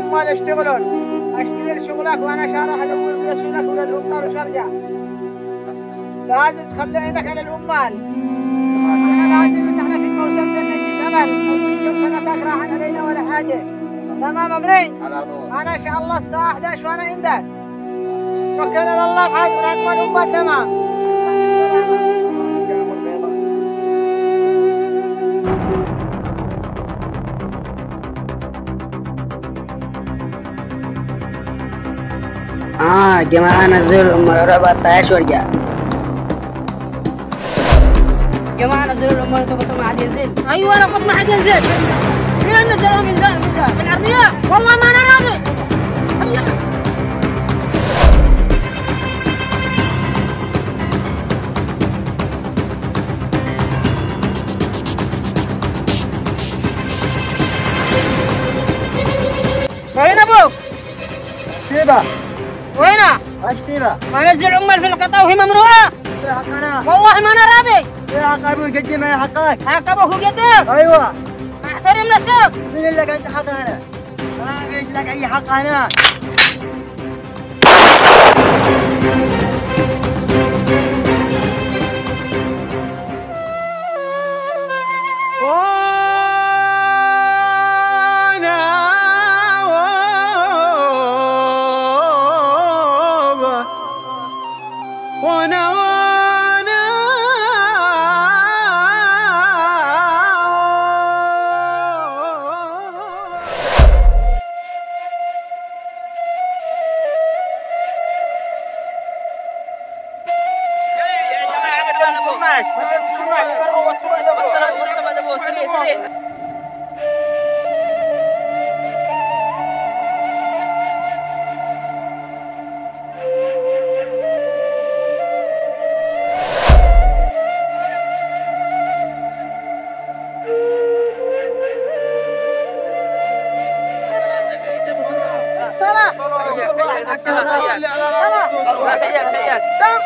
العمال يشتغلون، اشتغل شغلك وانا شارح الامور يسولك ولا الامطار وش ارجع. لازم تخلي عينك على العمال. احنا لازم ان احنا في الموسم ده ندي ثمن، كل سنه راح علينا ولا حاجه. تمام ابني؟ انا ان شاء الله الساعه 11 وانا عندك. وكلنا الله بحاجه ونعمل الامه تمام. جماعة نزلوا الأمور 14 ورجع. جماعة نزلوا الأمور أنتوا كنتوا ما عاد ينزل. أيوة أنا كنت ما عاد ينزل. مين نزلوا من ذا من عرضية؟ والله ما أنا راضي. وين أبوك؟ سيبه. وينه؟ ايش سيبه؟ ما نزل عمال في القطع وهي ممنوعة. يا حق انا. والله ما أنا راضي. يا حق ابوي قدم يا حقك. حق أبوك وقدم. ايوه. احترم نفسك. مين اللي لك انت حق انا؟ ما في لك اي حق انا.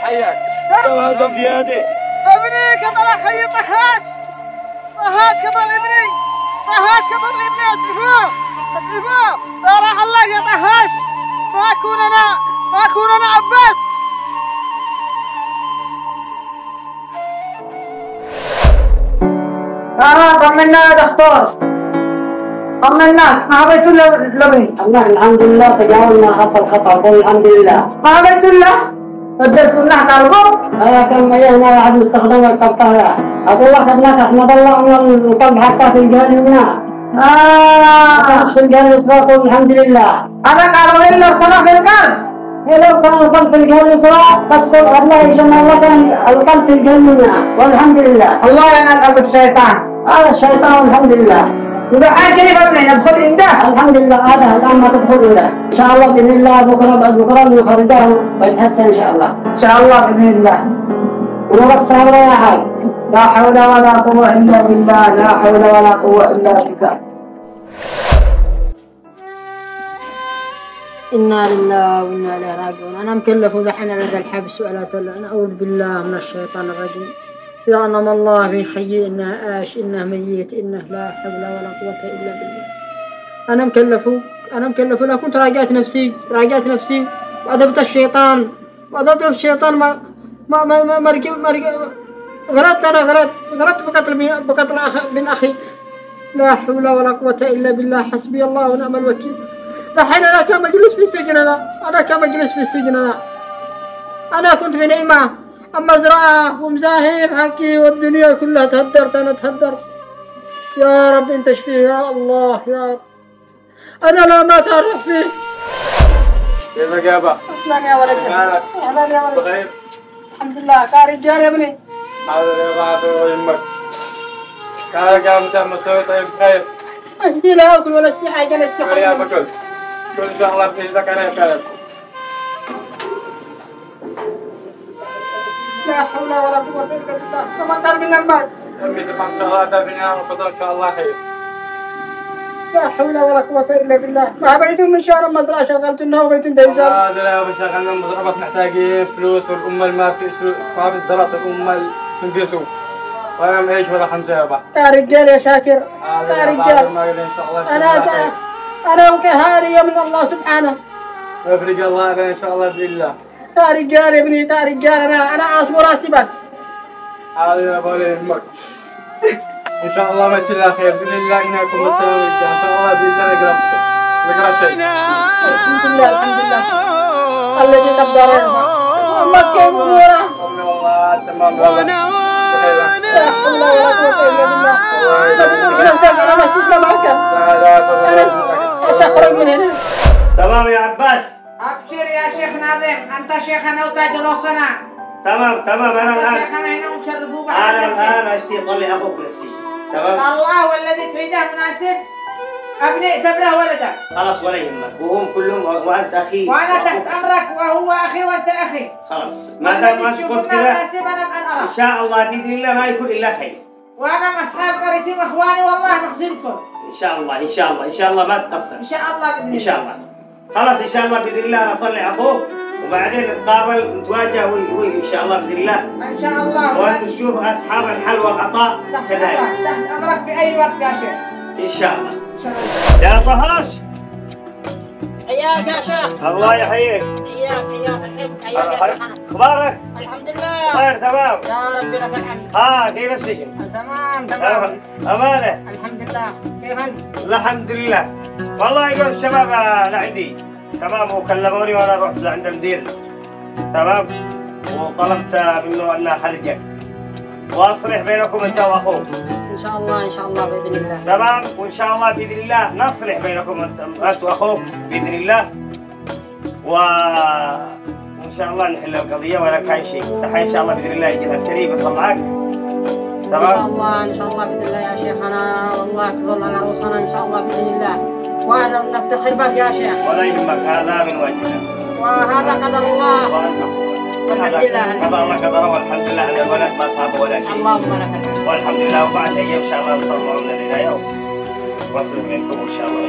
حياك هذا زياده ابني قبل اخي طهاش قبل ابني قبل ابني اسعفوه لا راح الله يا طهاش ما اكون انا عباس. طمنا يا دكتور طمنا ما بيت لبني. الحمد لله تجاوزنا خط الخطأ قل الحمد لله. ما بيت له بدلت لنا قلبه. كم يهنا واحد مستخدم القبطة أقول لك أبنك أحمد الله أن القلب حتى في الجنة. في الجنة قل الحمد لله. أنا قالوا إلا ارتنى في القلب. لو كان القلب في الجنة بس الله يسمى الله كان القلب في الجنة والحمد لله. الله ينال قلب الشيطان. هذا الشيطان الحمد لله. إذا كيف ندخل عنده؟ الحمد لله هذا الآن ما تدخل له. إن شاء الله بإذن الله بكرة نخرجه ويتحسن إن شاء الله. إن شاء الله بإذن الله. ونوقف صبر يا حاج. لا حول ولا قوة إلا بالله. لا حول ولا قوة إلا بالله. إنا لله وإنا إليه راجعون. أنا مكلف ودحين لدى الحبس ولا أنا أعوذ بالله من الشيطان الرجيم. يا أنعم الله في خيي إنه آش إنه ميت إنه لا حول ولا قوة إلا بالله. أنا مكلف لا كنت راجعت نفسي وأذبت الشيطان ما غلطت بقتل من أخي. لا حول ولا قوة إلا بالله. حسبي الله ونعم الوكيل. دحين أنا كان مجلس في السجن. أنا كنت في نعمة أما زراعة ومزاهيم حكي والدنيا كلها تهدرت. أنا تهدرت. يا رب أنت شفيه يا الله يا رب. أنا لا ما تعرف فيه. كيفك يا أبا؟ أهلا يا ولد. أهلا يا ولد. بخير؟ الحمد لله. كان رجال يا ابني. حاضر يا أبا حاضر يمك. كارك يا أبا مسوي طيب بخير؟ أنت لا أكل ولا شيء حاجة للشيخ. يا أبا كل إن شاء الله بإذنك أنا كارك. لا حول ولا قوة إلا بالله. كما قال من المال. أمي تفهم شغلاتها في النهار وقدر إن شاء الله خير. لا حول ولا قوة إلا بالله. ما بيتم من شهر المزرعة شغلت إنه وبيتم بيزال. هذا يا أبا شغلنا مزرعة بس محتاجين فلوس والأمة ما في فلوس ما في زراعة الأمة في سوق. وأنا معيش ولا خمسة يا أبا. يا رجال يا شاكر. يا رجال. ما قال إن شاء الله. أنا وكهاري من الله سبحانه. يفرج الله علينا إن شاء الله بإذن الله. يا رجال يا ابني يا رجال، أنا عاصم راسي بك. هذا أبغى يهمك. إن شاء الله ماشي الله خير بإذن الله. إنكم مثلا إن شاء الله بإذن الله نقرأ شيء. الحمد لله الحمد لله الذي قدر والله كيف أموره. والله تمام والله. لا حول ولا قوة إلا بالله. أنا ما استسلم معك. أنا أخرج من هنا. تمام يا عباس. أبشر يا شيخ ناظم، أنت شيخنا وتاج رؤوسنا. تمام أنا الآن. شيخنا هنا ومشرفوه بعد. أنا الآن أشتي أطلع أخوك من السجن. تمام. الله والذي تريده مناسب. ابني اعتبره ولدك. خلاص ولا يهمك، وهم كلهم وأنت أخي. وأنا تحت أمرك وهو أخي وأنت أخي. خلاص. ما دام ما تقول كذا. مناسب أنا بأن أرى. إن شاء الله بإذن الله ما يكون إلا خير. وأنا مع أصحاب قريتي وإخواني والله مخزنكم. إن شاء الله ما تقصر. إن شاء الله بإذن الله. إن شاء الله. خلاص إن شاء الله بإذن الله أنا أطلع أخوك وبعدين نتقابل نتواجه إن شاء الله بإذن الله. إن شاء الله. وأنت تشوف أصحاب الحل والعطاء كذلك. تحت أمرك بأي وقت يا شيخ. إن شاء الله. إن شاء الله. يا طهاش. حياك يا شيخ. الله يحييك. حياك يا شيخنا. أخبارك؟ الحمد لله. خير تمام. يا ربي لك الحمد. كيف السجن؟ تمام أمانة. الحمد لله. كيف أنت؟ الحمد لله. والله يقول الشباب لعندي تمام وكلموني وأنا رحت لعند المدير تمام وطلبت منه أن أخرجك وأصلح بينكم أنت وأخوك. إن شاء الله بإذن الله. تمام وإن شاء الله بإذن الله نصلح بينكم أنت وأخوك بإذن الله وإن شاء الله نحل القضية ولا كان شيء. دحين إن شاء الله بإذن الله يجي العسكري بيطلع معك. تمام. إن شاء الله بإذن الله يا شيخنا والله تظل على رؤوسنا إن شاء الله بإذن الله وأنا نفتخر بك يا شيخ. ولا يهمك هذا من واجبنا. وهذا قدر الله. والحمد لله. قضى الله قدره والحمد لله على الولد ما صاب ولا شيء. اللهم لك الحمد. والحمد لله وبعد أيام إن شاء الله نطلعوا من الهداية واصل منكم إن شاء الله.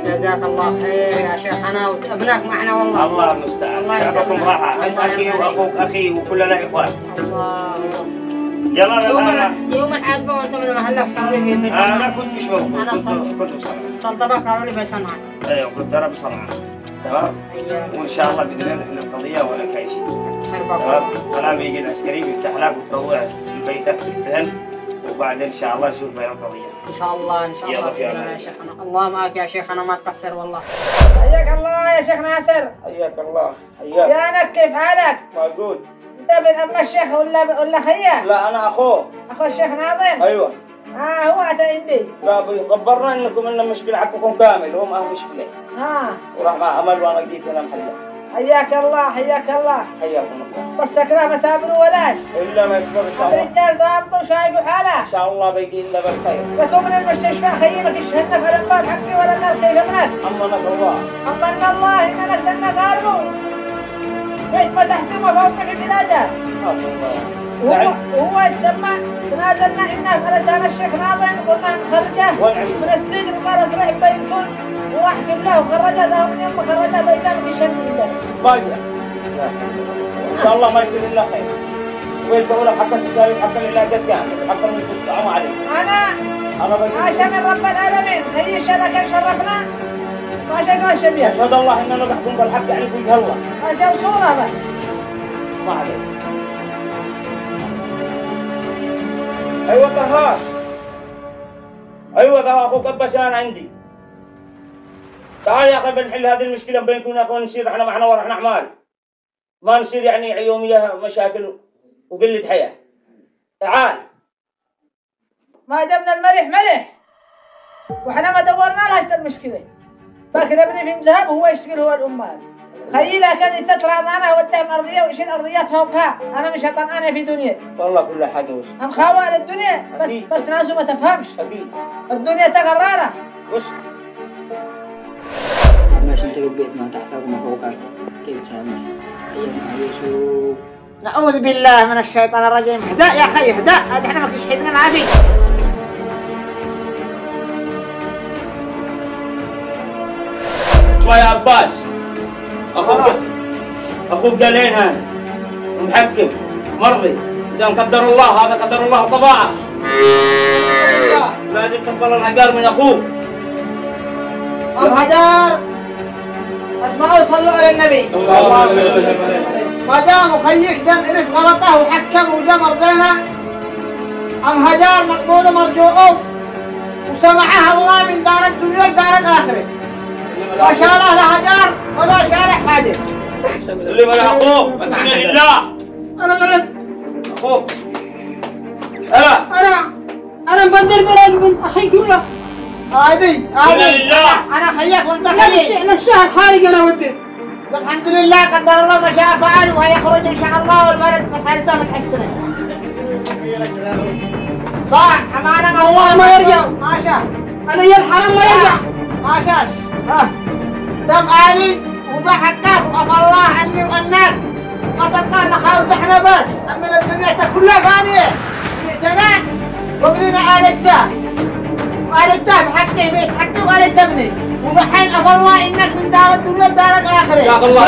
جزاك الله خير يا شيخنا وابنك معنا والله. الله المستعان. شعبكم راحة. أنت أخي وأخوك أخي وكلنا إخوان. الله. يلا يوم الحادثة وأنت من محلك قالوا لي بيصنع. أنا كنت مش موجود. كنت بصنعاء. صلتبك قالوا لي بيصنعاء. أيوه كنت أنا بصنعاء. تمام. وإن شاء الله بإذن الله نحل القضية ولا كاي شيء. تمام. أنا بيجي العسكري بيفتح لك وتروح بيتك تستهل وبعدين إن شاء الله نشوف بين القضية. إن شاء الله يا شيخنا. الله معك يا شيخنا ما تقصر والله. حياك الله يا شيخ ناصر. حياك الله. حياك. يانك كيف حالك؟ موجود. أنت من أم الشيخ ولا خيه؟ لا أنا أخوه. أخو الشيخ ناظم؟ أيوه. هو أتى عندي. لا خبرنا إنكم إن مشكلة حقكم كامل وهم أهل مشكلة. وراح مع أمل وأنا جيت هنا محله. حياك الله حياك الله. حياكم الله. بس شكلها ما سابروا ولاش. إلا ما يكبر إن شاء الله. الرجال ضابطوا شايفوا حاله. إن شاء الله بيجي لنا بالخير. لكم من المستشفى خيمك يشهدنا في الأنبار حقي ولا الناس كيف منك؟ أمنك الله. أمنا الله إننا لسنا غاربوا. كيف فتحتم وفوق في بلاده. وهو يسمى تنازلنا إنا فلسان الشيخ ناظم قلنا نخرجه من السجن وقال اصلح بينكم واحكم له وخرجه له من يوم خرجه بينه في شنه. باقي. إن شاء الله ما يكون إلا خير. ويقول حق التجاري حق العلاجات كامل حق المستعان عليه. أنا عاشا من رب العالمين خيش لك شرفنا عاشا قال شبيه. أشهد الله إننا نحكم بالحق يعني في وجه الله. عاشا وصورة بس. ما عليك. أيوة طهار. أيوة ده أخوك البشان عندي. تعال يا أخي بنحل هذه المشكلة بينكم يا أخوان نصير إحنا معنا ورا إحنا أعمال. ما نصير يعني يوميا مشاكل وقلة حياة. تعال. ما جبنا الملح ملح. وإحنا ما دورنا لها المشكلة. فاكر ابني في مذهب وهو يشتغل هو الأمال. خيلها كان تتراضى أنا ودهم أرضية ويشيل أرضيات فوقها. أنا مش هطمئن في دنيا. والله كل حاجة وش. أم خوال الدنيا بس ناسه ما تفهمش. أكيد. الدنيا تغرارة. وش. ماشي انت البيت ما تحتاج ما فوقك كيف تسامح ايام يوسف. نعوذ بالله من الشيطان الرجيم. اهدأ يا أخي اهدأ. هذا احنا ما فيش حدنا ما في. اسمع يا عباس. أخوك قالين هان ومحكم مرضي إذا قدر الله هذا قدر الله طباعه. لازم تقبل الحجار من أخوك. أم هجار اسمعوا صلوا على النبي. ما دام أخيك دم إلف غلطه وحكم وجمر زينه. أم هجار مقبول مرجوء وسمعها الله من دار الدنيا لدار الآخرة. ما شاء الله لهجار ولا شارع حاجة. اللي ولا أخوك الحمد لله. أنا بلد أخوك أنا مبدل بلد من أخي كله. هادي أنا خيك وأنت خليك. أنا الشهر حالي أنا ودي. الحمد لله قدر الله ما شاء فعل وهيخرج إن شاء الله والبلد في حالته متحسنة. صح أمانة ما هو ما يرجع. ما شاء. أنا يا الحرام ما يرجع. ما شاش دم عالي وده حكاك وعفى الله عني وعناك ما تبقى نخاوز احنا بس أما الدنيا كلها فانية جئتنا وبنينا آلته وآلته بحقه بيت حقه وآلته ابني ودحين عفى الله إنك من دار الدنيا لدار الآخرة. جزاك الله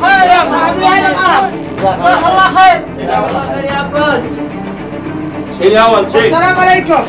خير. يا صاحبي أهل الأرض جزاك الله خير. جزاك الله خير يا عباس. شيل يا أول شيل. السلام عليكم.